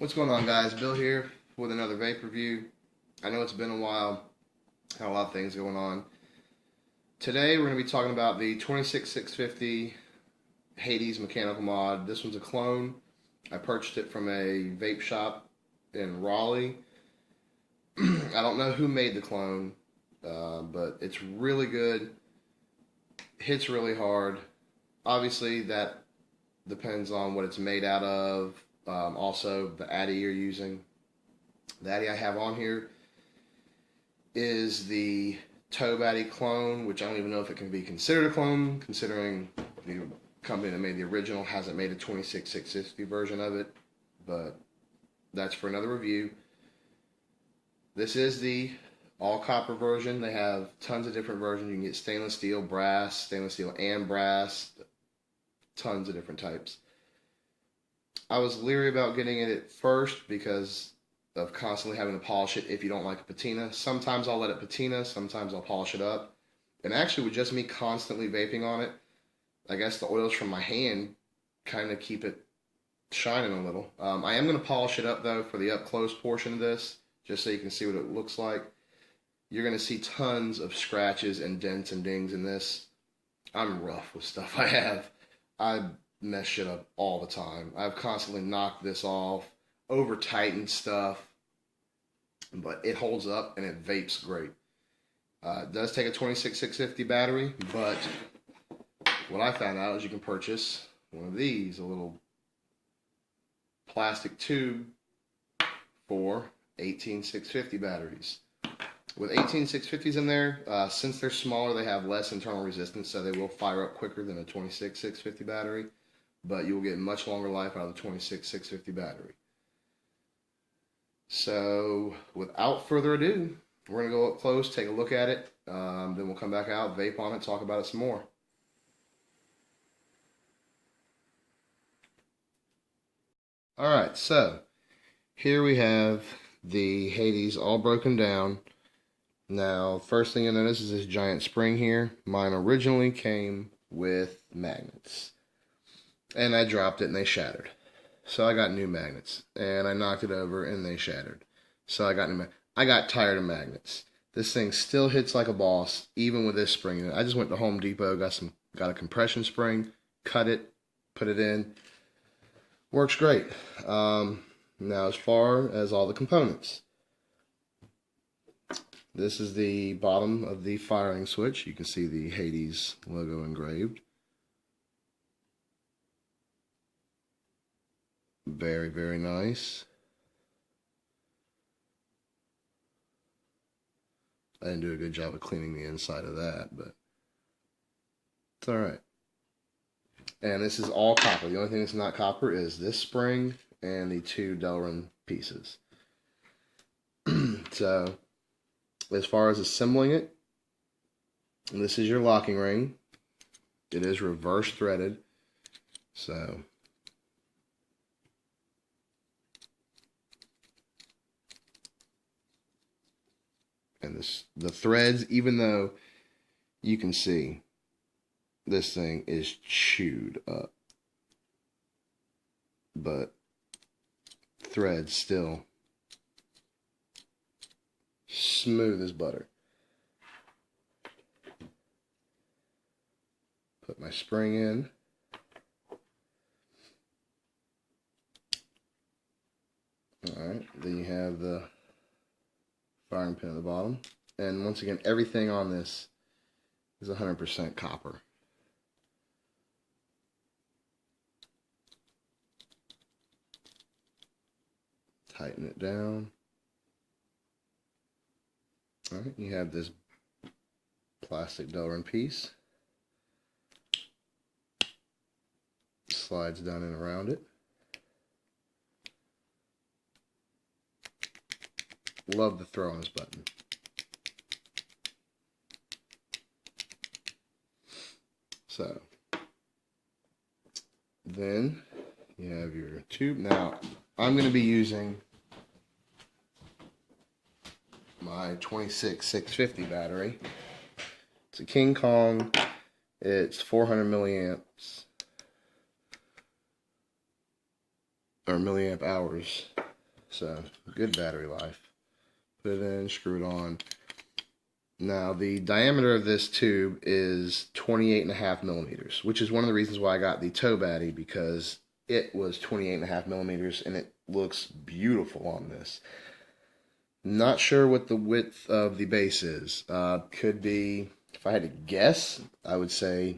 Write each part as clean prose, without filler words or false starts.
What's going on, guys? Bill here with another vape review. I know it's been a while, had a lot of things going on. Today we're going to be talking about the 26650 Hades mechanical mod. This one's a clone. I purchased it from a vape shop in Raleigh. I don't know who made the clone, but it's really good. Hits really hard. Obviously, that depends on what it's made out of. Also, the Addy you're using. The Addy I have on here is the Tobe Addy clone, which I don't even know if it can be considered a clone, considering the company that made the original hasn't made a 26650 version of it. But that's for another review. This is the all copper version. They have tons of different versions. You can get stainless steel and brass, tons of different types. I was leery about getting it at first because of constantly having to polish it if you don't like a patina. Sometimes I'll let it patina, sometimes I'll polish it up. And actually, with just me constantly vaping on it, I guess the oils from my hand kind of keep it shining a little. I am going to polish it up, though, for the up close portion of this, just so you can see what it looks like. You're going to see tons of scratches and dents and dings in this. I'm rough with stuff I have. I mess shit up all the time. I've constantly knocked this off, over tightened stuff, but it holds up and it vapes great. It does take a 26650 battery, but what I found out is you can purchase one of these, a little plastic tube for 18650 batteries. With 18650s in there, since they're smaller, they have less internal resistance, so they will fire up quicker than a 26650 battery. But you will get much longer life out of the 26650 battery. So, without further ado, we're going to go up close, take a look at it, then we'll come back out, vape on it, talk about it some more. Alright, so, here we have the Hades all broken down. Now, first thing you'll notice is this giant spring here. Mine originally came with magnets. And I dropped it and they shattered. So I got new magnets. And I knocked it over and they shattered. So I got new magnets. I got tired of magnets. This thing still hits like a boss, even with this spring in it. I just went to Home Depot, got a compression spring, cut it, put it in. Works great. Now as far as all the components. This is the bottom of the firing switch. You can see the Hades logo engraved. Very, very nice. I didn't do a good job of cleaning the inside of that, but it's alright. And this is all copper. The only thing that's not copper is this spring and the two Delrin pieces. So, as far as assembling it, this is your locking ring. It is reverse threaded. So, and the threads, even though you can see this thing is chewed up, but threads still smooth as butter. Put my spring in. Alright, then you have the firing pin at the bottom. And once again, everything on this is 100% copper. Tighten it down. Alright, you have this plastic Delrin piece. Slides down and around it. Love the throw on this button. So, then you have your tube. Now, I'm going to be using my 26650 battery. It's a King Kong. It's 400 milliamps or milliamp hours. So good battery life. Put it in, screw it on. Now the diameter of this tube is 28.5 millimeters, which is one of the reasons why I got the tow batty, because it was 28.5 millimeters and it looks beautiful on this. Not sure what the width of the base is. Could be, if I had to guess, I would say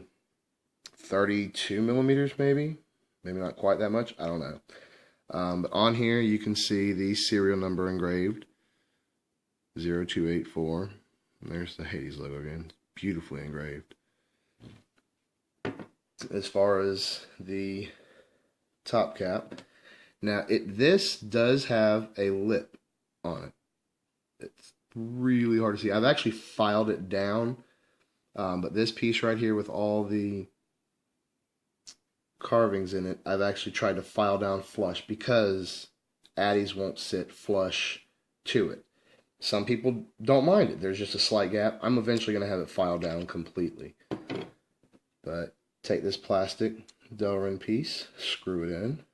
32 millimeters maybe. Maybe not quite that much. I don't know. But on here you can see the serial number engraved. 0284. There's the Hades logo again. Beautifully engraved. As far as the top cap. Now, this does have a lip on it. It's really hard to see. I've actually filed it down, but this piece right here with all the carvings in it, I've actually tried to file down flush because Addies won't sit flush to it. Some people don't mind it. There's just a slight gap. I'm eventually going to have it filed down completely. But take this plastic Delrin piece, screw it in.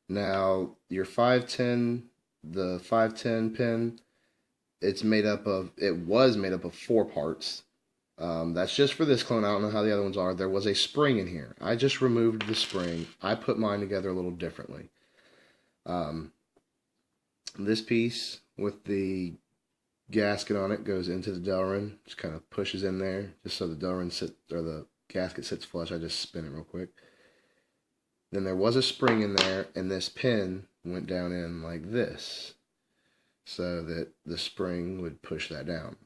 Now, your 510, the 510 pin, it was made up of 4 parts. That's just for this clone. I don't know how the other ones are. There was a spring in here. I just removed the spring. I put mine together a little differently. This piece with the gasket on it goes into the Delrin. Just kind of pushes in there, just so the Delrin the gasket sits flush. I just spin it real quick. Then there was a spring in there, and this pin went down in like this, so that the spring would push that down.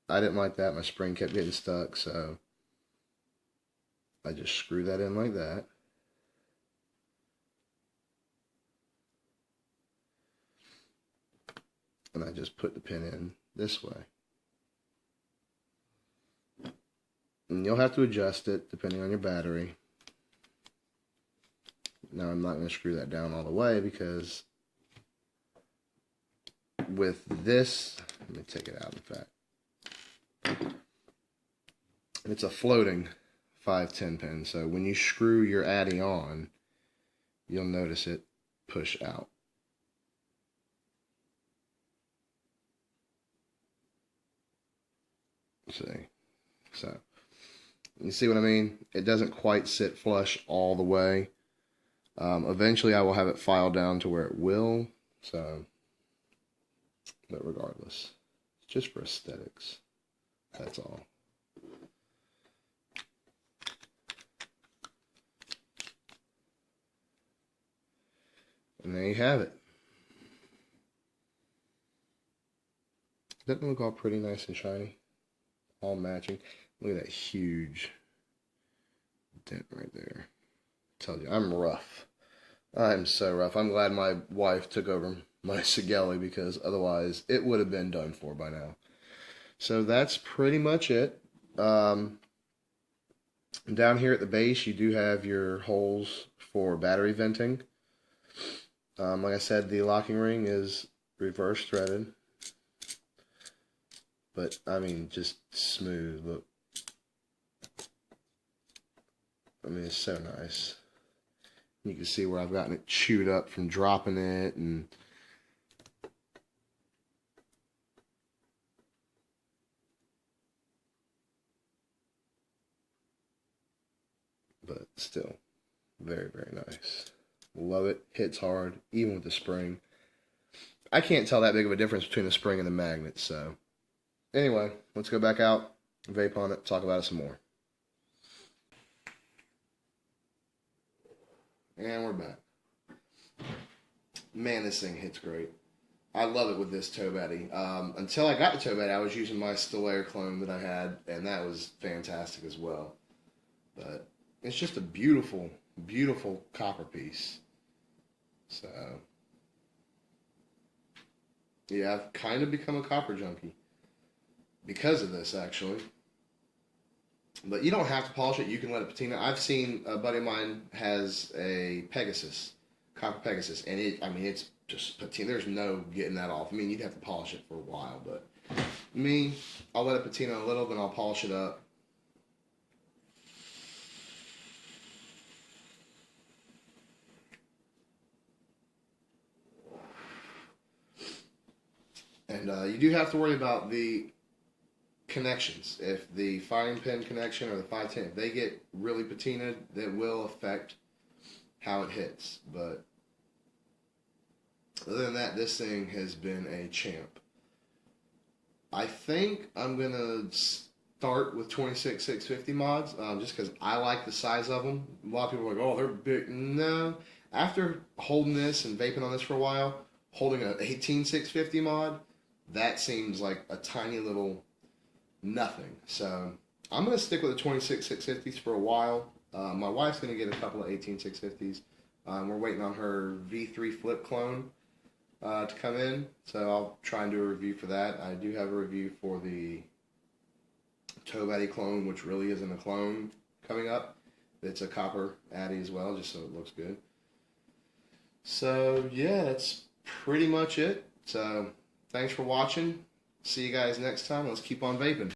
I didn't like that. My spring kept getting stuck, so I just screw that in like that. And I just put the pin in this way. And you'll have to adjust it depending on your battery. Now I'm not going to screw that down all the way because with this, let me take it out in fact. It's a floating 510 pin, so when you screw your Addy on, you'll notice it push out. See, so you see what I mean? It doesn't quite sit flush all the way. Eventually I will have it filed down to where it will, so, but regardless, it's just for aesthetics, that's all. And there you have it. Doesn't it look all pretty nice and shiny? All matching. Look at that huge dent right there. Tells you I'm rough. I'm so rough. I'm glad my wife took over my Sigelli because otherwise it would have been done for by now. So that's pretty much it. Down here at the base, you do have your holes for battery venting. Like I said, the locking ring is reverse threaded. But, I mean, just smooth. Look. I mean, it's so nice. You can see where I've gotten it chewed up from dropping it, and but still very, very nice. Love it. Hits hard, even with the spring. I can't tell that big of a difference between the spring and the magnet. So anyway, let's go back out, vape on it, talk about it some more. And we're back. Man, this thing hits great. I love it with this tow batty. Until I got the tow batty, I was using my Still Air clone that I had, and that was fantastic as well. But it's just a beautiful, beautiful copper piece. So, yeah, I've kind of become a copper junkie because of this, actually. But you don't have to polish it. You can let it patina. I've seen a buddy of mine has a Pegasus, copper Pegasus, and it's just patina. There's no getting that off. I mean, you'd have to polish it for a while, but me, I'll let it patina a little, then I'll polish it up, And you do have to worry about the connections. If the firing pin connection or the 510, if they get really patinaed, that will affect how it hits. But other than that, this thing has been a champ. I think I'm going to start with 26650 mods, just because I like the size of them. A lot of people are like, oh, they're big. No. After holding this and vaping on this for a while, holding an 18650 mod, that seems like a tiny little nothing. So I'm going to stick with the 26650s for a while. My wife's going to get a couple of 18650s. We're waiting on her V3 flip clone to come in, so I'll try and do a review for that. I do have a review for the Toe Addy clone, which really isn't a clone, coming up. It's a copper Addy as well, just so it looks good. So yeah, that's pretty much it. So thanks for watching. See you guys next time. Let's keep on vaping.